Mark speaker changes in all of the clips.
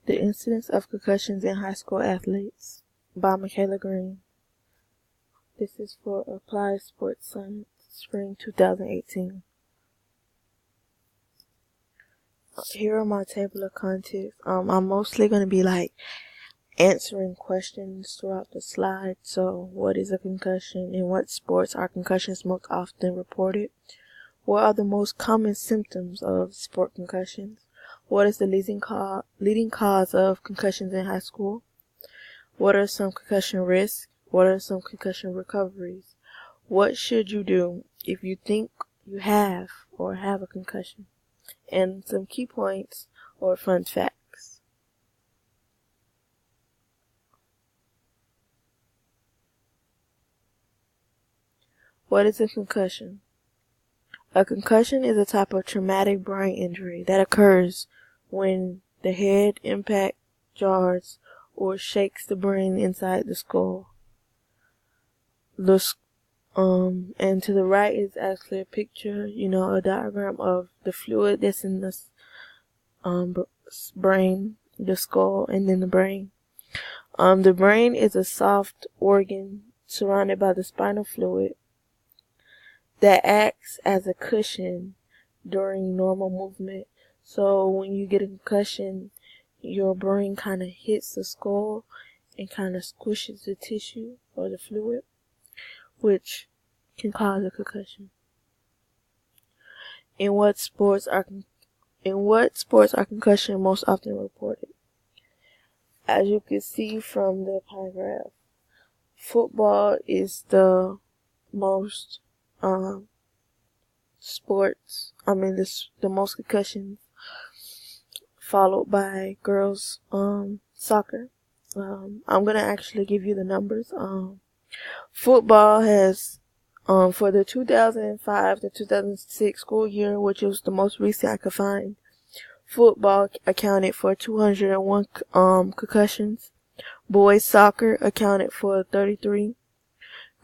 Speaker 1: The Incidence of Concussions in High School Athletes by Michaela Green. This is for Applied Sports Science, Spring 2018. Here are my table of contents. I'm mostly going to be answering questions throughout the slide. So, what is a concussion? In what sports are concussions most often reported? What are the most common symptoms of sport concussions? What is the leading cause of concussions in high school? What are some concussion risks? What are some concussion recoveries? What should you do if you think you have or have a concussion? And some key points or fun facts. What is a concussion? A concussion is a type of traumatic brain injury that occurs when the head impact jars or shakes the brain inside the skull. And to the right is actually a picture, a diagram of the fluid that's in the brain, the skull, and then the brain. The brain is a soft organ surrounded by the spinal fluid that acts as a cushion during normal movement. So when you get a concussion, your brain kind of hits the skull and kind of squishes the tissue or the fluid, which can cause a concussion. In what sports are concussion most often reported? As you can see from the paragraph, football is the most the most concussions, followed by girls soccer. I'm gonna actually give you the numbers. Football has for the 2005 to 2006 school year, which was the most recent I could find, football accounted for 201 concussions. Boys soccer accounted for 33.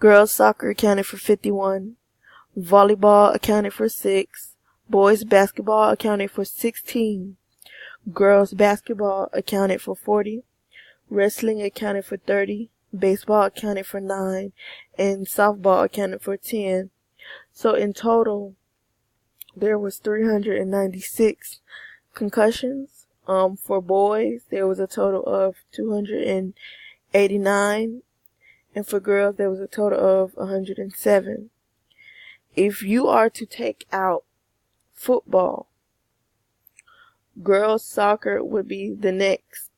Speaker 1: Girls soccer accounted for 51. Volleyball accounted for 6. Boys basketball accounted for 16. Girls basketball accounted for 40. Wrestling accounted for 30. Baseball accounted for 9. And softball accounted for 10. So in total, there was 396 concussions. For boys, there was a total of 289. And for girls, there was a total of 107. If you are to take out football, girls soccer would be the next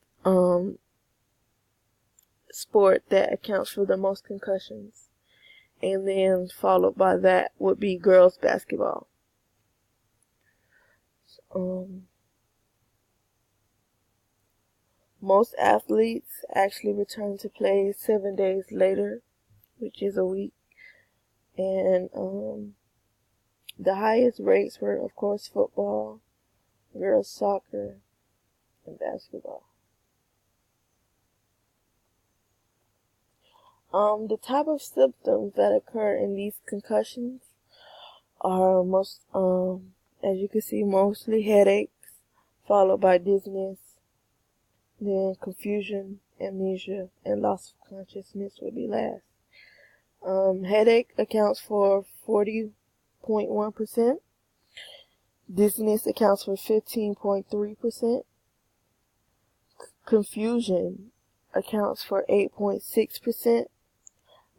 Speaker 1: sport that accounts for the most concussions. And then followed by that would be girls basketball. Most athletes actually return to play 7 days later, which is a week. And the highest rates were, of course, football, girls soccer, and basketball. The type of symptoms that occur in these concussions are as you can see, mostly headaches, followed by dizziness, then confusion, amnesia, and loss of consciousness would be last. Headache accounts for 40.1%. Dizziness accounts for 15.3%. Confusion accounts for 8.6%.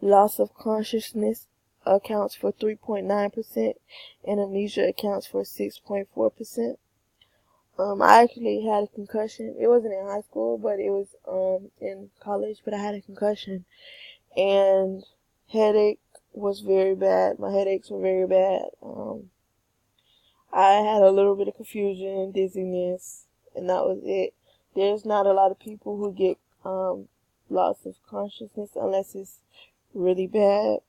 Speaker 1: Loss of consciousness accounts for 3.9%. And amnesia accounts for 6.4%. I actually had a concussion. It wasn't in high school, but it was in college, but I had a concussion. And headache was very bad. My headaches were very bad. I had a little bit of confusion, dizziness, and that was it. There's not a lot of people who get loss of consciousness unless it's really bad.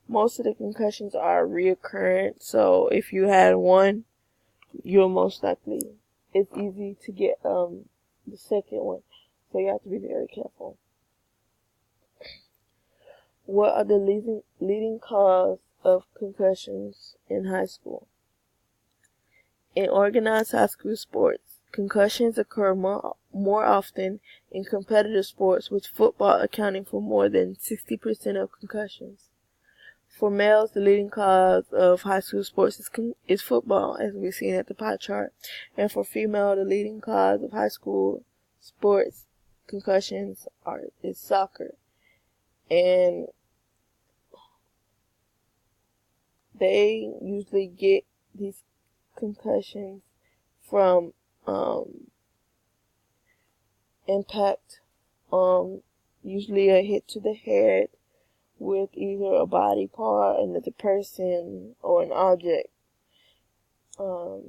Speaker 1: Most of the concussions are reoccurrent, so if you had one, you're most likely, it's easy to get the second one, so you have to be very careful. What are the leading cause of concussions in high school? In organized high school sports, Concussions occur more often in competitive sports, with football accounting for more than 60% of concussions. For males, the leading cause of high school sports is football, as we've seen at the pie chart. And for female, the leading cause of high school sports concussions is soccer. And they usually get these concussions from impact, usually a hit to the head with either a body part, another person, or an object. So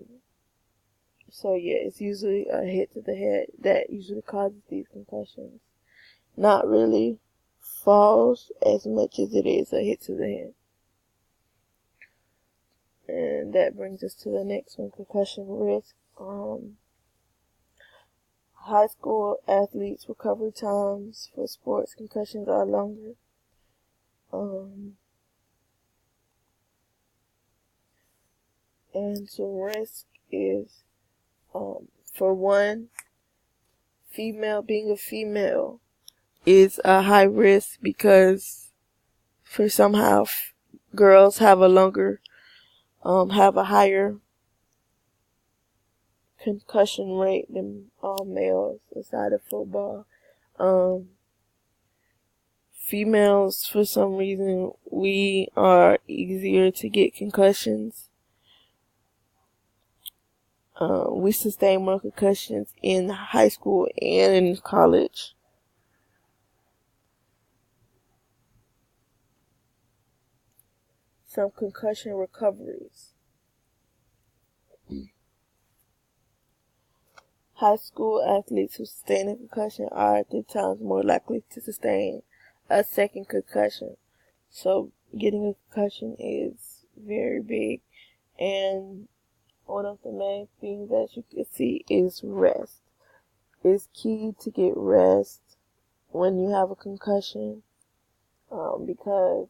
Speaker 1: yeah, it's usually a hit to the head that usually causes these concussions. Not really falls as much as it is a hit to the head. And that brings us to the next one, concussion risk. High school athletes' recovery times for sports concussions are longer. And some risk is, for one, being a female is a high risk because girls have have a higher concussion rate than males aside of football. Females, for some reason, we are easier to get concussions. We sustain more concussions in high school and in college. Some concussion recoveries. High school athletes who sustain a concussion are 3 times more likely to sustain a second concussion. So getting a concussion is very big. And one of the main things that you can see is rest. It's key to get rest when you have a concussion, because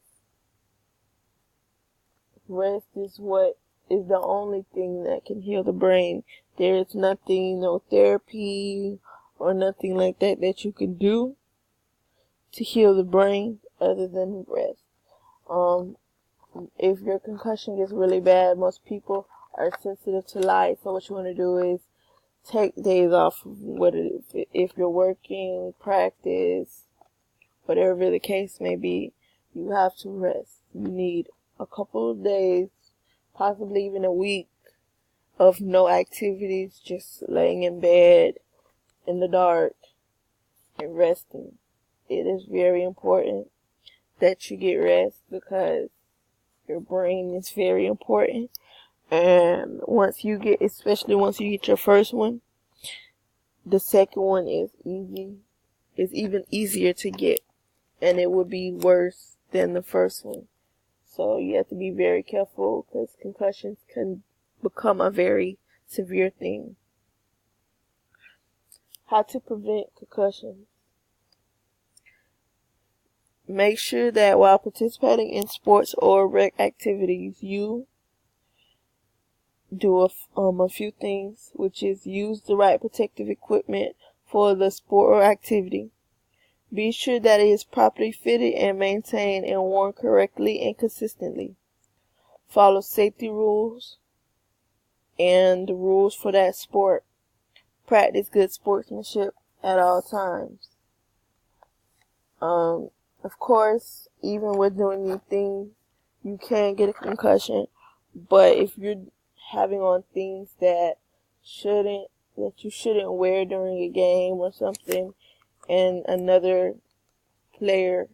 Speaker 1: rest is the only thing that can heal the brain. There is nothing, no therapy or nothing like that you can do to heal the brain other than rest. If your concussion gets really bad, most people are sensitive to light, so what you want to do is take days off, if you're working, practice, whatever the case may be, you have to rest. You need a couple of days, possibly even a week, of no activities, just laying in bed in the dark and resting. It is very important that you get rest because your brain is very important. And especially once you get your first one, the second one is even easier to get, and it will be worse than the first one. So you have to be very careful because concussions can become a very severe thing. How to prevent concussions. Make sure that while participating in sports or rec activities, you do a few things, which is use the right protective equipment for the sport or activity. Be sure that it is properly fitted and maintained and worn correctly and consistently. Follow safety rules and the rules for that sport. Practice good sportsmanship at all times. Of course, even with doing these things, you can get a concussion, but if you're having on things that you shouldn't wear during a game or something, and another player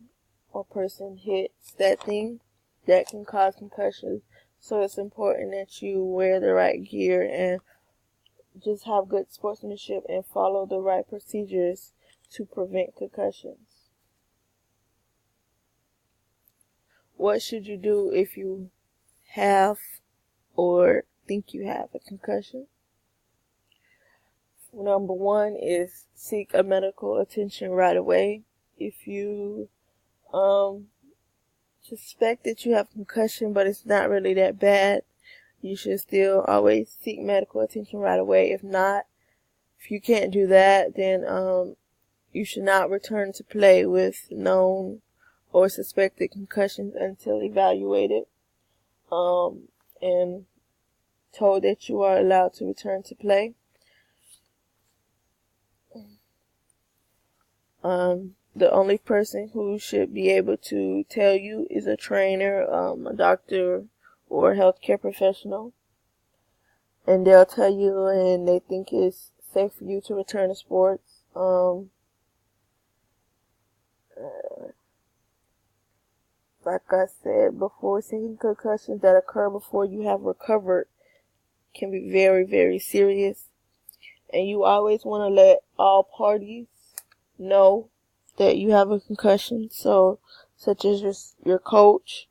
Speaker 1: or person hits that thing, that can cause concussions. So it's important that you wear the right gear and just have good sportsmanship and follow the right procedures to prevent concussions. What should you do if you have or think you have a concussion? Number 1 is seek a medical attention right away. If you suspect that you have concussion but it's not really that bad, you should still always seek medical attention right away. If not, If you can't do that, then you should not return to play with known or suspected concussions until evaluated and told that you are allowed to return to play. The only person who should be able to tell you is a trainer, a doctor, or a healthcare professional. And they'll tell you and they think it's safe for you to return to sports. Like I said before, taking concussions that occur before you have recovered can be very, very serious. And you always want to let all parties know that you have a concussion. So, such as your coach,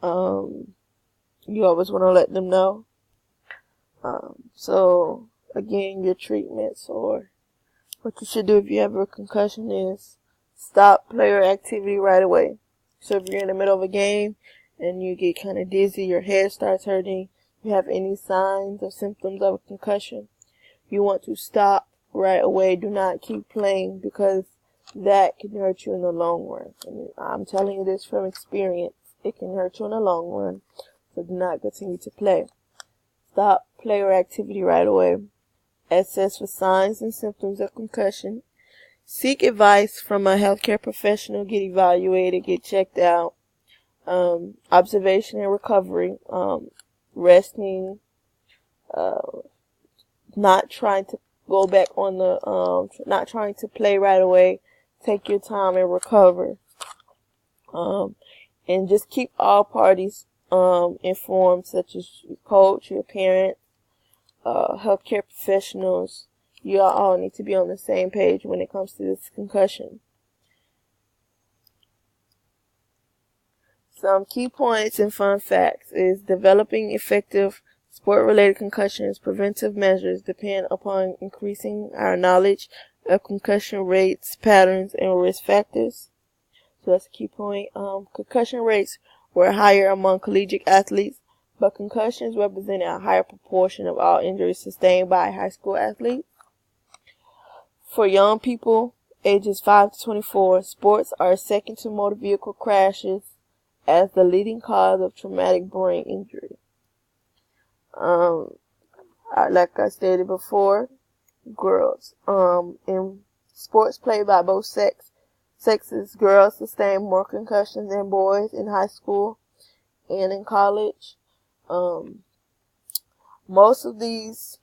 Speaker 1: you always want to let them know. So, again, your treatments or what you should do if you have a concussion is stop player activity right away. So if you're in the middle of a game and you get kind of dizzy, your head starts hurting, you have any signs or symptoms of a concussion, you want to stop right away. Do not keep playing because that can hurt you in the long run. And I'm telling you this from experience. It can hurt you in the long run. So do not continue to play. Stop player activity right away. Assess for signs and symptoms of concussion. Seek advice from a healthcare professional. Get evaluated. Get checked out. Observation and recovery. Resting. Not trying to go back on not trying to play right away. Take your time and recover. And just keep all parties informed, such as your coach, your parents, healthcare professionals. You all need to be on the same page when it comes to this concussion. Some key points and fun facts is developing effective sport-related concussions. Preventive measures depend upon increasing our knowledge of concussion rates, patterns, and risk factors. So that's a key point. Concussion rates were higher among collegiate athletes, but concussions represented a higher proportion of all injuries sustained by high school athletes. For young people, ages 5 to 24, sports are second to motor vehicle crashes as the leading cause of traumatic brain injury. Like I stated before, girls. In sports played by both sexes, girls sustain more concussions than boys in high school and in college. Most of these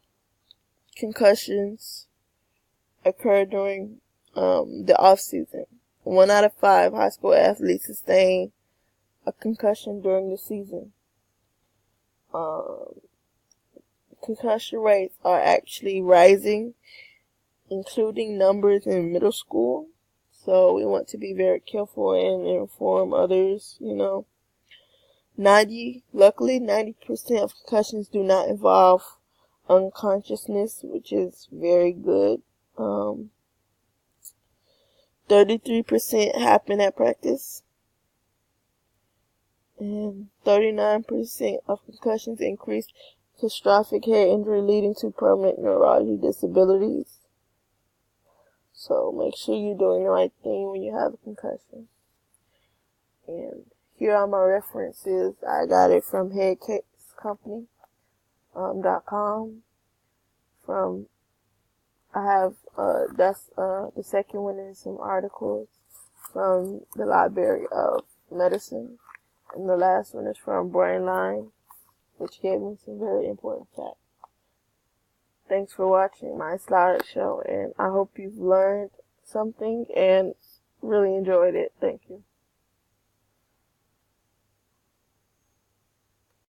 Speaker 1: concussions occur during the off season. 1 out of 5 high school athletes sustain a concussion during the season. Concussion rates are actually rising, including numbers in middle school. So we want to be very careful and inform others, Luckily, 90% of concussions do not involve unconsciousness, which is very good. 33% happen at practice. And 39% of concussions increase catastrophic head injury leading to permanent neurology disabilities. So make sure you're doing the right thing when you have a concussion. And here are my references. I got it from headcasecompany.com. The second one is some articles from the Library of Medicine. And the last one is from Brainline, which gave me some very important facts. Thanks for watching my slideshow, and I hope you've learned something and really enjoyed it. Thank you.